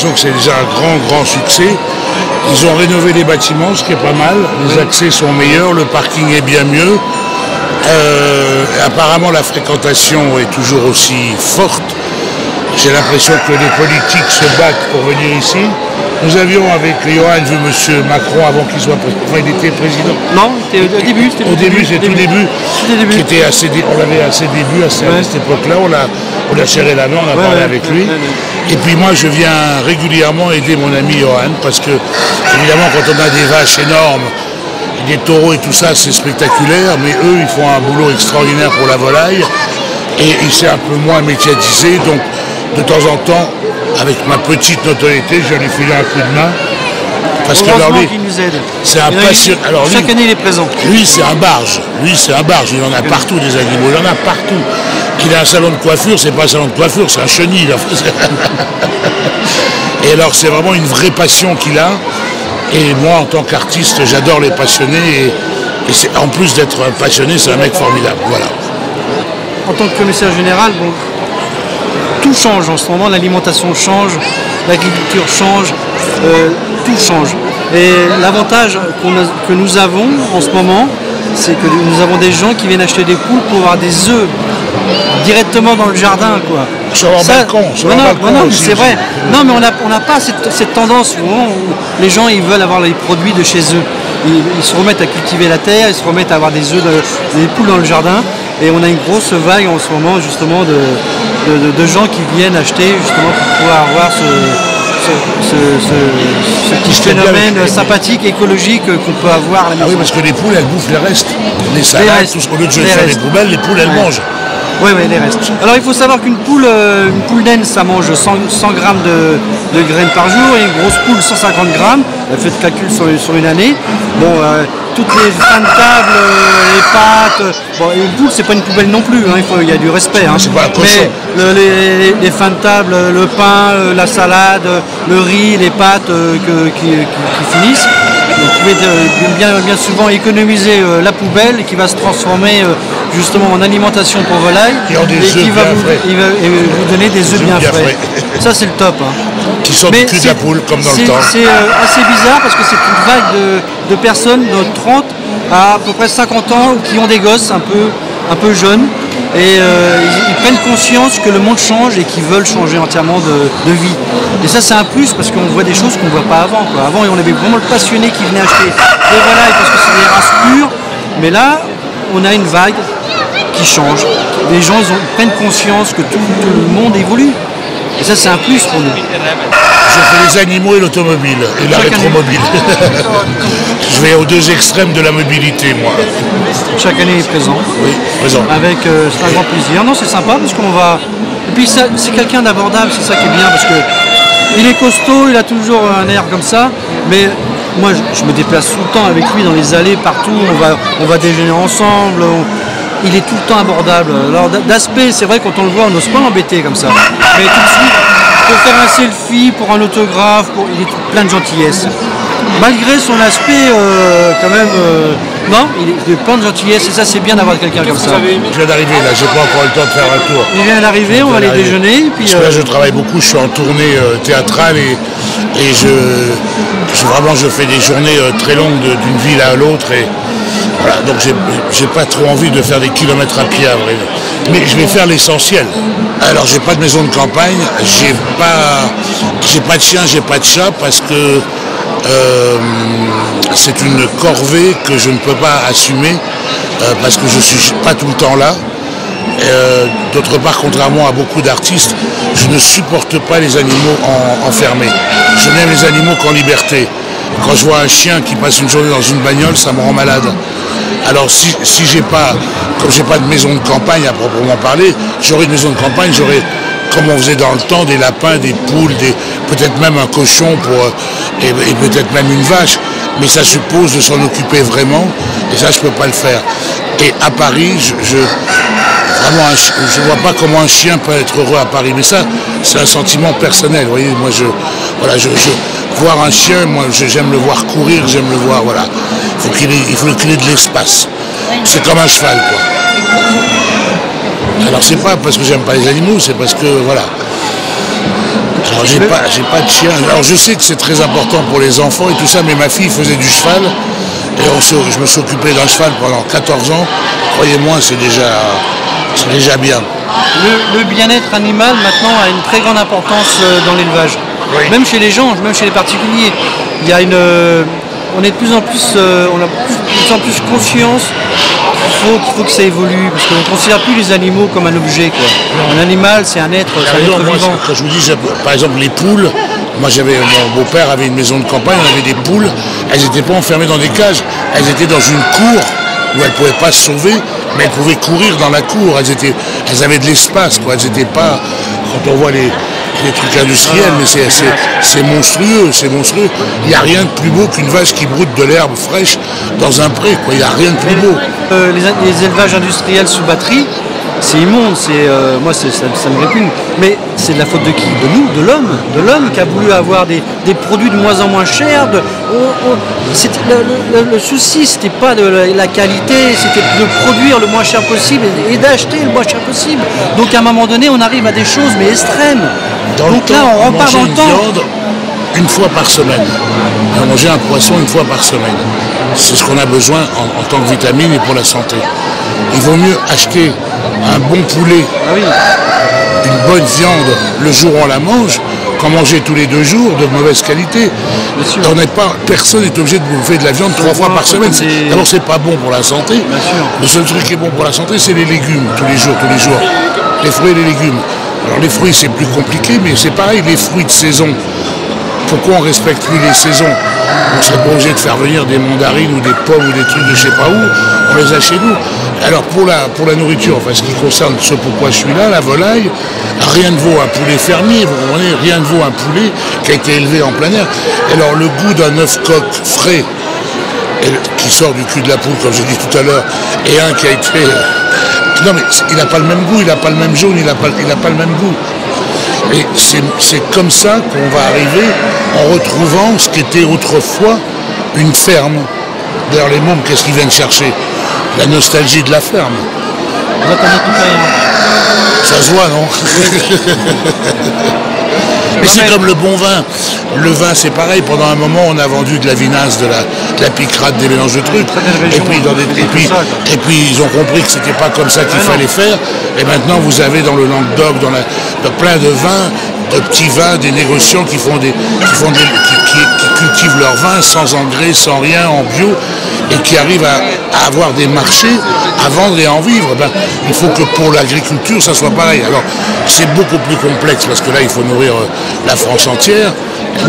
l'impression que c'est déjà un grand succès. Ils ont rénové les bâtiments, ce qui est pas mal. Les accès sont meilleurs, le parking est bien mieux. Apparemment, la fréquentation est toujours aussi forte. J'ai l'impression que les politiques se battent pour venir ici. Nous avions avec Johan vu M. Macron avant qu'il soit président. Enfin, il était président. Non, c'était au début. Au début, c'est tout début. Qui était assez, on l'avait assez début à cette époque-là. On a serré la main, on a parlé avec lui. Et puis moi, je viens régulièrement aider mon ami Johan parce que, évidemment, quand on a des vaches énormes, des taureaux et tout ça, c'est spectaculaire, mais eux, ils font un boulot extraordinaire pour la volaille. Et c'est un peu moins médiatisé, donc de temps en temps, avec ma petite notoriété, je lui file un coup de main. Parce que alors lui, c'est un passionné. Chaque année, il est présent. Lui, c'est un barge. Il en a partout des animaux. Il en a partout. Il a un salon de coiffure, c'est pas un salon de coiffure, c'est un chenil. Et alors, c'est vraiment une vraie passion qu'il a. Et moi, en tant qu'artiste, j'adore les passionnés. Et en plus d'être un passionné, c'est un mec formidable. Voilà. En tant que commissaire général, bon, tout change en ce moment, l'alimentation change, l'agriculture change, tout change. Et l'avantage que nous avons en ce moment, c'est que nous avons des gens qui viennent acheter des poules pour avoir des œufs directement dans le jardin, quoi. Sur leur balcon, non, c'est vrai. Non, mais on n'a pas cette tendance où les gens ils veulent avoir les produits de chez eux. Ils se remettent à cultiver la terre, ils se remettent à avoir des œufs, des poules dans le jardin. Et on a une grosse vague en ce moment justement de gens qui viennent acheter justement pour pouvoir avoir ce petit phénomène sympathique, écologique qu'on peut avoir à la maison. Ah oui, parce que les poules, elles bouffent les restes. Les salades, tout ce qu'on veut de jeter dans les poubelles, les poules, elles mangent. Oui, les restes. Alors il faut savoir qu'une poule naine, ça mange 100 grammes de graines par jour, et une grosse poule 150 grammes. Elle fait le calcul sur une année. Bon, toutes les fins de table, les pâtes. Bon, une poule, c'est pas une poubelle non plus. Hein, il y a du respect. Hein. C'est pas un cochon. Mais les fins de table, le pain, la salade, le riz, les pâtes qui finissent. Vous pouvez bien souvent économiser la poubelle qui va se transformer justement en alimentation pour volaille et qui va vous donner des œufs bien frais. Ça, c'est le top. Hein. Qui sortent du cul de la poule, comme dans le temps. C'est assez bizarre parce que c'est une vague de personnes de 30 à peu près 50 ans qui ont des gosses un peu jeunes. Et ils prennent conscience que le monde change et qu'ils veulent changer entièrement de vie. Et ça, c'est un plus parce qu'on voit des choses qu'on ne voit pas avant, quoi. Avant, on avait vraiment le passionné qui venait acheter des volailles parce que c'est des races pures. Mais là, on a une vague qui change. Les gens prennent conscience que tout le monde évolue. Et ça, c'est un plus pour nous. Je fais les animaux et l'automobile et la rétromobile. Je vais aux deux extrêmes de la mobilité, moi. Chaque année est présent. Oui, présent. Avec un grand plaisir. Non, c'est sympa parce qu'on va. Et puis c'est quelqu'un d'abordable, c'est ça qui est bien parce que il est costaud, il a toujours un air comme ça, mais moi je me déplace tout le temps avec lui dans les allées partout. On va déjeuner ensemble. Il est tout le temps abordable. Alors d'aspect, c'est vrai, quand on le voit, on n'ose pas l'embêter comme ça. Mais tout de suite, pour faire un selfie, pour un autographe, il est plein de gentillesse. Malgré son aspect, quand même, non, il est plein de gentillesse et ça, c'est bien d'avoir quelqu'un comme ça. Je viens d'arriver là, j'ai pas encore eu le temps de faire un tour. Il vient d'arriver, on va aller déjeuner. Puis, parce que là, je travaille beaucoup, je suis en tournée théâtrale et je fais des journées très longues d'une ville à l'autre. Voilà, donc j'ai pas trop envie de faire des kilomètres à pied à vrai. Mais je vais faire l'essentiel. Alors j'ai pas de maison de campagne, j'ai pas de chien, j'ai pas de chat parce que c'est une corvée que je ne peux pas assumer parce que je suis pas tout le temps là. D'autre part, contrairement à beaucoup d'artistes, je ne supporte pas les animaux enfermés. Je n'aime les animaux qu'en liberté. Quand je vois un chien qui passe une journée dans une bagnole, ça me rend malade. Alors si comme j'ai pas de maison de campagne à proprement parler, j'aurais une maison de campagne, j'aurais, comme on faisait dans le temps, des lapins, des poules, peut-être même un cochon et peut-être même une vache. Mais ça suppose de s'en occuper vraiment, et ça je peux pas le faire. Et à Paris, je vois pas comment un chien peut être heureux à Paris, mais ça, c'est un sentiment personnel. Vous voyez, moi, voir un chien, moi, j'aime le voir courir, j'aime le voir, voilà. Il faut qu'il ait de l'espace. C'est comme un cheval, quoi. Alors, c'est pas parce que j'aime pas les animaux, c'est parce que, voilà. Alors j'ai pas de chien. Alors je sais que c'est très important pour les enfants et tout ça, mais ma fille faisait du cheval et je me suis occupé d'un cheval pendant 14 ans. Croyez-moi, c'est déjà bien. Le bien-être animal maintenant a une très grande importance dans l'élevage. Oui. Même chez les gens, même chez les particuliers. Il y a on est de plus en plus, on a de plus en plus conscience qu'il faut que ça évolue, parce qu'on ne considère plus les animaux comme un objet, quoi. Un animal, c'est un être, vivant. Quand je vous dis, par exemple, les poules, moi mon beau-père avait une maison de campagne, on avait des poules, elles n'étaient pas enfermées dans des cages, elles étaient dans une cour où elles ne pouvaient pas se sauver, mais elles pouvaient courir dans la cour, elles avaient de l'espace, quoi. Elles n'étaient pas, quand on voit les trucs industriels, mais c'est monstrueux, c'est monstrueux. Il n'y a rien de plus beau qu'une vache qui broute de l'herbe fraîche dans un pré, quoi. Il n'y a rien de plus beau. Les élevages industriels sous batterie, c'est immonde, moi ça me répugne. Mais c'est de la faute de qui? De nous, de l'homme qui a voulu avoir des produits de moins en moins chers. Le souci, c'était pas de la qualité, c'était de produire le moins cher possible et d'acheter le moins cher possible. Donc à un moment donné, on arrive à des choses mais extrêmes. Donc là, on repart dans le temps. Viande une fois par semaine. Et manger un poisson une fois par semaine. C'est ce qu'on a besoin en tant que vitamine et pour la santé. Il vaut mieux acheter un bon poulet, une bonne viande le jour où on la mange, qu'en manger tous les 2 jours de mauvaise qualité. Personne n'est obligé de bouffer de la viande 3 fois par semaine. D'abord, c'est pas bon pour la santé. Le seul truc qui est bon pour la santé, c'est les légumes tous les jours. Les fruits et les légumes. Alors les fruits, c'est plus compliqué, mais c'est pareil, les fruits de saison. Pourquoi on ne respecte plus les saisons? On ne serait pas obligé de faire venir des mandarines ou des pommes ou des trucs de je sais pas où, on les a chez nous. Alors pour la nourriture, enfin ce qui concerne ce pourquoi je suis là, la volaille, rien ne vaut un poulet fermier, vous comprenez, rien ne vaut un poulet qui a été élevé en plein air. Alors le goût d'un œuf coq frais, qui sort du cul de la poule, comme j'ai dit tout à l'heure, et un qui a été... Non mais il n'a pas le même goût, il n'a pas le même jaune, il n'a pas le même goût. Et c'est comme ça qu'on va arriver en retrouvant ce qu'était autrefois une ferme. D'ailleurs les mômes, qu'est-ce qu'ils viennent chercher? La nostalgie de la ferme. Ça se voit, non? Mais c'est comme le bon vin. Le vin, c'est pareil. Pendant un moment, on a vendu de la vinasse, de la picrate, des mélanges de trucs. Et puis, ils ont compris que c'était pas comme ça qu'il fallait faire. Et maintenant, vous avez dans le Languedoc, plein de vins, de petits vins, des négociants qui cultivent leur vin sans engrais, sans rien, en bio, et qui arrivent à avoir des marchés, à vendre et à en vivre. Il faut que pour l'agriculture, ça soit pareil. Alors, c'est beaucoup plus complexe parce que là, il faut nourrir la France entière,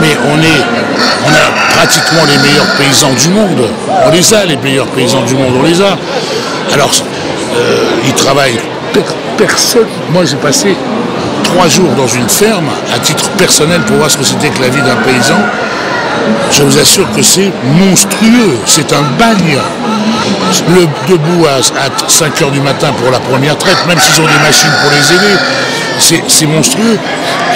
mais on a pratiquement les meilleurs paysans du monde. On les a, les meilleurs paysans du monde, on les a. Alors, ils travaillent. Personne. Moi, j'ai passé 3 jours dans une ferme, à titre personnel, pour voir ce que c'était que la vie d'un paysan. Je vous assure que c'est monstrueux, c'est un bagne. Debout à 5 h du matin pour la première traite, même s'ils ont des machines pour les aider, c'est monstrueux.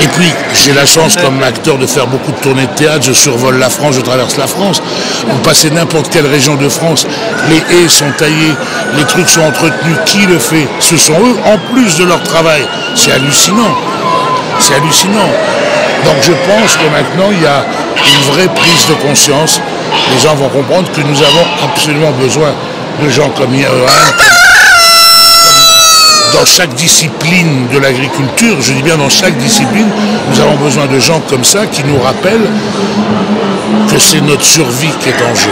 Et puis, j'ai la chance, comme acteur, de faire beaucoup de tournées de théâtre, je survole la France, je traverse la France. Vous passez n'importe quelle région de France, les haies sont taillées, les trucs sont entretenus. Qui le fait? Ce sont eux, en plus de leur travail. C'est hallucinant. C'est hallucinant. Donc je pense que maintenant, il y a une vraie prise de conscience. Les gens vont comprendre que nous avons absolument besoin de gens comme Johan, dans chaque discipline de l'agriculture, je dis bien dans chaque discipline, nous avons besoin de gens comme ça qui nous rappellent que c'est notre survie qui est en jeu.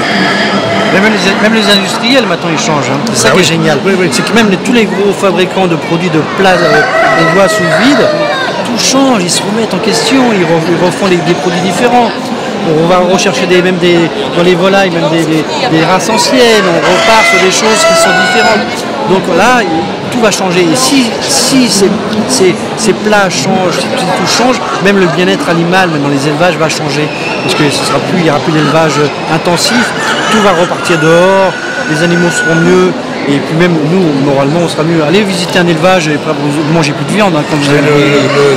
Même les industriels maintenant ils changent, hein. C'est ça qui est génial. C'est que même tous les gros fabricants de produits de plats élevés sous vide, tout change, ils se remettent en question, ils refont des produits différents. On va rechercher dans les volailles, même des races anciennes, on repart sur des choses qui sont différentes. Donc là, tout va changer. Et si ces plats changent, si tout change, même le bien-être animal, même dans les élevages, va changer. Parce que il n'y aura plus d'élevage intensif, tout va repartir dehors, les animaux seront mieux. Et puis même nous, moralement, on sera mieux. Allez visiter un élevage et vous ne mangez plus de viande, hein, quand vous allez...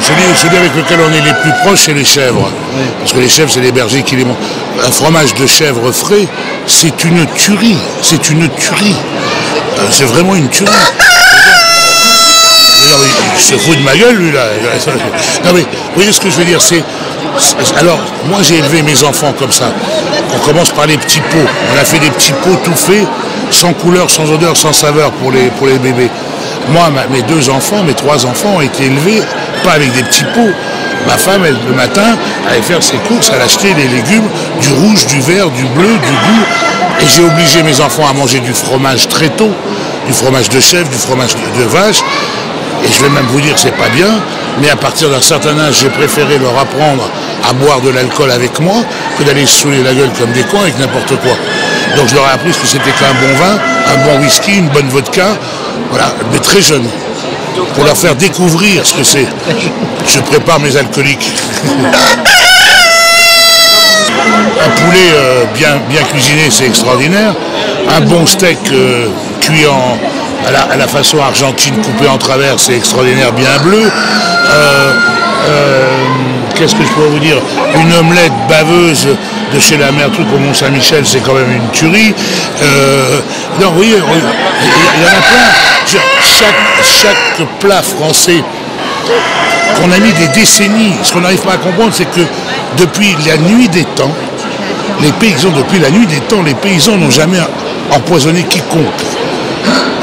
Celui avec lequel on est les plus proches, c'est les chèvres. Oui. Parce que les chèvres, c'est les bergers qui les mangent. Un fromage de chèvre frais, c'est une tuerie. C'est une tuerie. C'est vraiment une tuerie. Non, mais il se fout de ma gueule, lui, là. Non, mais vous voyez ce que je veux dire, alors, moi, j'ai élevé mes enfants comme ça. On commence par les petits pots. On a fait des petits pots tout faits, sans couleur, sans odeur, sans saveur pour les bébés. Moi, mes 2 enfants, mes 3 enfants ont été élevés, pas avec des petits pots. Ma femme, elle, le matin, allait faire ses courses, elle achetait les légumes, du rouge, du vert, du bleu, du goût. Et j'ai obligé mes enfants à manger du fromage très tôt, du fromage de chèvre, du fromage de vache. Et je vais même vous dire, c'est pas bien, mais à partir d'un certain âge, j'ai préféré leur apprendre à boire de l'alcool avec moi que d'aller se saouler la gueule comme des cons avec n'importe quoi. Donc je leur ai appris ce que c'était qu'un bon vin, un bon whisky, une bonne vodka, voilà, mais très jeunes, pour leur faire découvrir ce que c'est. Je prépare mes alcooliques. Un poulet bien cuisiné, c'est extraordinaire. Un bon steak cuit à la façon argentine, coupé en travers, c'est extraordinaire, bien bleu. Qu'est-ce que je pourrais vous dire? Une omelette baveuse de chez la mère truc au Mont-Saint-Michel, c'est quand même une tuerie. Non, vous voyez, il y en a plein. Chaque plat français qu'on a mis des décennies, ce qu'on n'arrive pas à comprendre, c'est que depuis la nuit des temps, les paysans n'ont jamais empoisonné quiconque.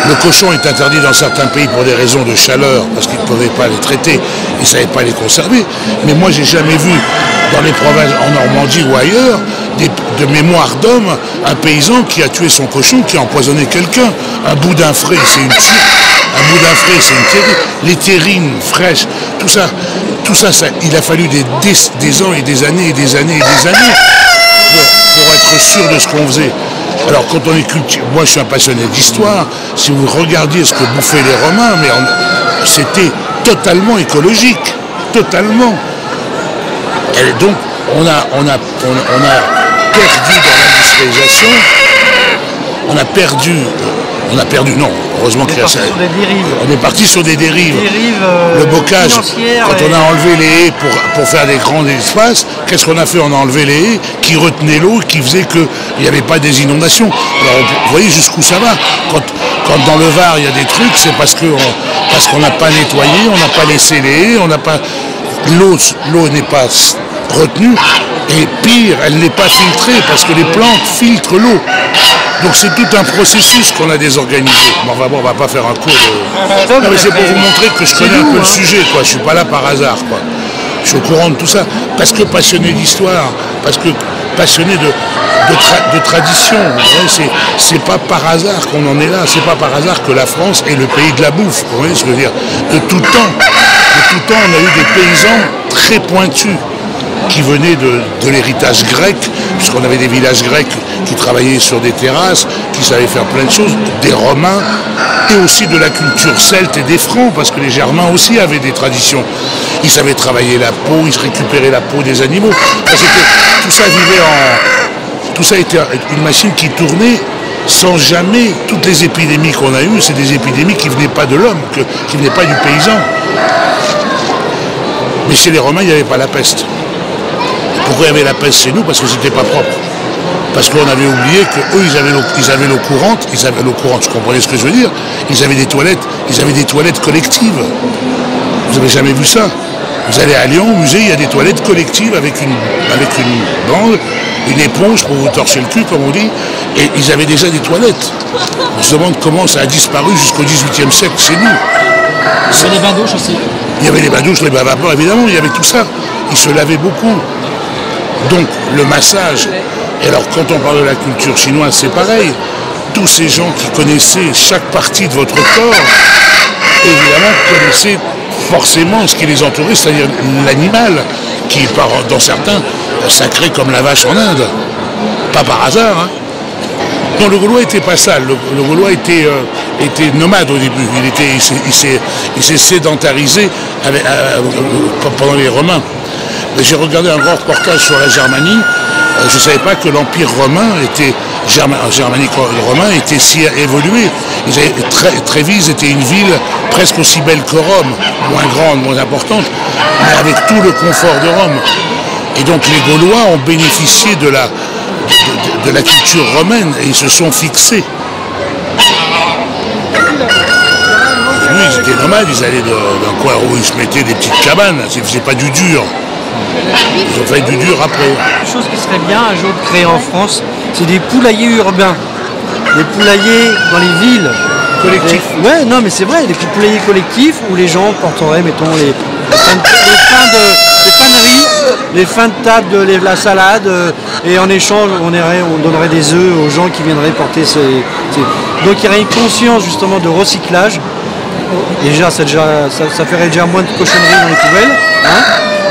Le cochon est interdit dans certains pays pour des raisons de chaleur, parce qu'ils ne pouvaient pas les traiter, ils ne savaient pas les conserver. Mais moi, j'ai jamais vu dans les provinces, en Normandie ou ailleurs, de mémoire d'homme, un paysan qui a tué son cochon, qui a empoisonné quelqu'un. Un boudin frais, c'est une tuerie. Un boudin frais, c'est une terrine. Les terrines fraîches, tout ça, il a fallu des ans et des années et des années et des années pour être sûr de ce qu'on faisait. Alors quand on est moi je suis un passionné d'histoire, si vous regardiez ce que bouffaient les Romains, mais c'était totalement écologique, totalement. Et donc on a perdu dans l'industrialisation, on a perdu, non, heureusement qu'il y a ça. On est parti sur des dérives. Le bocage, quand on a enlevé les haies pour faire des grands espaces, qu'est-ce qu'on a fait? On a enlevé les haies qui retenaient l'eau, qui faisaient qu'il n'y avait pas des inondations. Alors vous voyez jusqu'où ça va. Quand dans le Var il y a des trucs, c'est parce qu'on n'a pas nettoyé, on n'a pas laissé les haies, l'eau n'est pas retenue, et pire, elle n'est pas filtrée, parce que les plantes filtrent l'eau. Donc c'est tout un processus qu'on a désorganisé. Bon, on va pas faire un cours de... Non, mais c'est pour vous montrer que je connais un peu le sujet, quoi. Je suis pas là par hasard, quoi. Je suis au courant de tout ça. Parce que passionné d'histoire, parce que passionné de tradition. C'est pas par hasard qu'on en est là. C'est pas par hasard que la France est le pays de la bouffe. Vous voyez ce que je veux dire? De tout temps, on a eu des paysans très pointus, qui venaient de l'héritage grec, puisqu'on avait des villages grecs qui travaillaient sur des terrasses, qui savaient faire plein de choses, des Romains, et aussi de la culture celte et des Francs, parce que les Germains aussi avaient des traditions. Ils savaient travailler la peau, ils récupéraient la peau des animaux. Tout ça était une machine qui tournait sans jamais... Toutes les épidémies qu'on a eues, c'est des épidémies qui ne venaient pas de l'homme, qui ne venaient pas du paysan. Mais chez les Romains, il n'y avait pas la peste. Pourquoi il y avait la peste chez nous? Parce que c'était pas propre. Parce qu'on avait oublié qu'eux, ils avaient l'eau courante, vous comprenez ce que je veux dire? Ils avaient des toilettes collectives. Vous n'avez jamais vu ça? Vous allez à Lyon, au musée, il y a des toilettes collectives avec une bande, une éponge pour vous torcher le cul, comme on dit, et ils avaient déjà des toilettes. On se demande comment ça a disparu jusqu'au XVIIIe siècle chez nous. C'est les bains douches aussi. Il y avait les bains douches, les bains à vapeur, évidemment, il y avait tout ça. Ils se lavaient beaucoup. Donc le massage, et alors quand on parle de la culture chinoise, c'est pareil. Tous ces gens qui connaissaient chaque partie de votre corps, évidemment connaissaient forcément ce qui les entourait, c'est-à-dire l'animal, qui est dans certains sacré comme la vache en Inde. Pas par hasard, hein. Non, le Gaulois n'était pas ça. Le Gaulois était nomade au début. Il s'est sédentarisé pendant les Romains. J'ai regardé un grand reportage sur la Germanie. Je ne savais pas que l'Empire romain germanique-romain était si évolué. Trévise était une ville presque aussi belle que Rome, moins grande, moins importante, mais avec tout le confort de Rome. Et donc les Gaulois ont bénéficié de la culture romaine et ils se sont fixés. Et lui, étaient nomades, ils allaient d'un coin où ils se mettaient des petites cabanes, ils ne faisaient pas du dur. Ils ont fait du dur après. Une chose qui serait bien un jour de créer en France, c'est des poulaillers urbains. Des poulaillers dans les villes. Collectifs. Ouais, non mais c'est vrai, des poulaillers collectifs où les gens porteraient, mettons, les faneries, les fins de table de la salade, et en échange on donnerait des œufs aux gens qui viendraient porter Donc il y aurait une conscience justement de recyclage. Déjà ça ferait déjà moins de cochonneries dans les poubelles. Hein,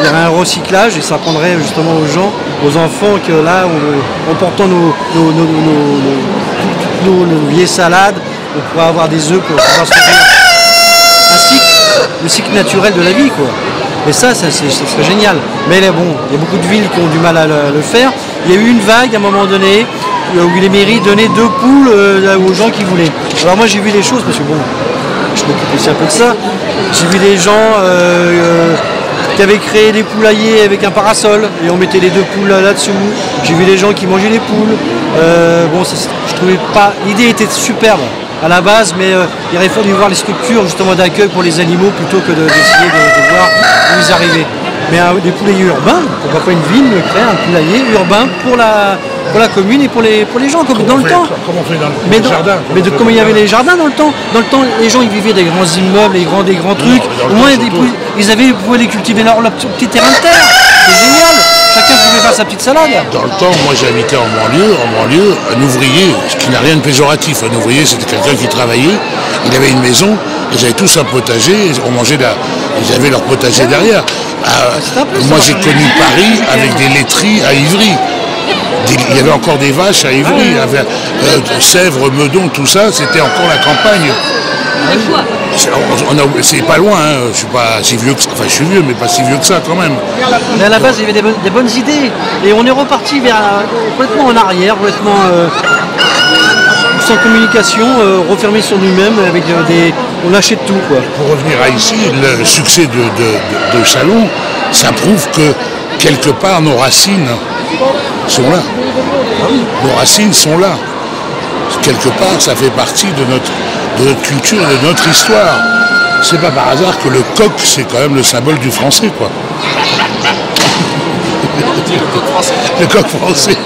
il y aurait un recyclage et ça prendrait justement aux gens, aux enfants, que là, en portant nos vieilles salades, on pourrait avoir des œufs pour pouvoir se nourrir. Le cycle naturel de la vie, quoi. Et ça serait génial. Mais là, bon, il y a beaucoup de villes qui ont du mal à le faire. Il y a eu une vague à un moment donné où les mairies donnaient 2 poules aux gens qui voulaient. Alors moi j'ai vu les choses parce que bon, je m'occupe aussi un peu de ça. J'ai vu des gens qui avaient créé des poulaillers avec un parasol et on mettait les 2 poules là-dessous. J'ai vu des gens qui mangeaient les poules. Je trouvais pas. L'idée était superbe à la base, mais il aurait fallu voir les structures justement d'accueil pour les animaux plutôt que d'essayer de voir où ils arrivaient. Mais des poulaillers urbains, pourquoi pas une ville créer un poulailler urbain pour la commune et pour les gens, comme dans le temps. Comment on fait dans le jardin? Comme il y avait les jardins dans le temps. Dans le temps, les gens ils vivaient des grands immeubles, des grands trucs. Au moins, ils pouvaient les cultiver leur petit terrain de terre. C'est génial. Chacun pouvait faire sa petite salade. Dans le temps, moi j'habitais en banlieue, un ouvrier, ce qui n'a rien de péjoratif, un ouvrier c'était quelqu'un qui travaillait, il avait une maison, ils avaient tous un potager, ils avaient leur potager derrière. Moi j'ai connu Paris avec des laiteries à Ivry. Il y avait encore des vaches à Ivry, Sèvres, Meudon, tout ça, c'était encore la campagne. C'est pas loin, hein. Je suis pas si vieux que ça, enfin je suis vieux mais pas si vieux que ça quand même. Mais à la base il y avait des bonnes idées et on est reparti complètement en arrière, complètement sans communication, refermé sur nous-mêmes avec on achète tout quoi. Pour revenir à ici, le succès de Chalon, ça prouve que quelque part nos racines sont là. Nos racines sont là. Quelque part ça fait partie de notre culture, de notre histoire. C'est pas par hasard que le coq, c'est quand même le symbole du français, quoi. Le coq français. Le coq français.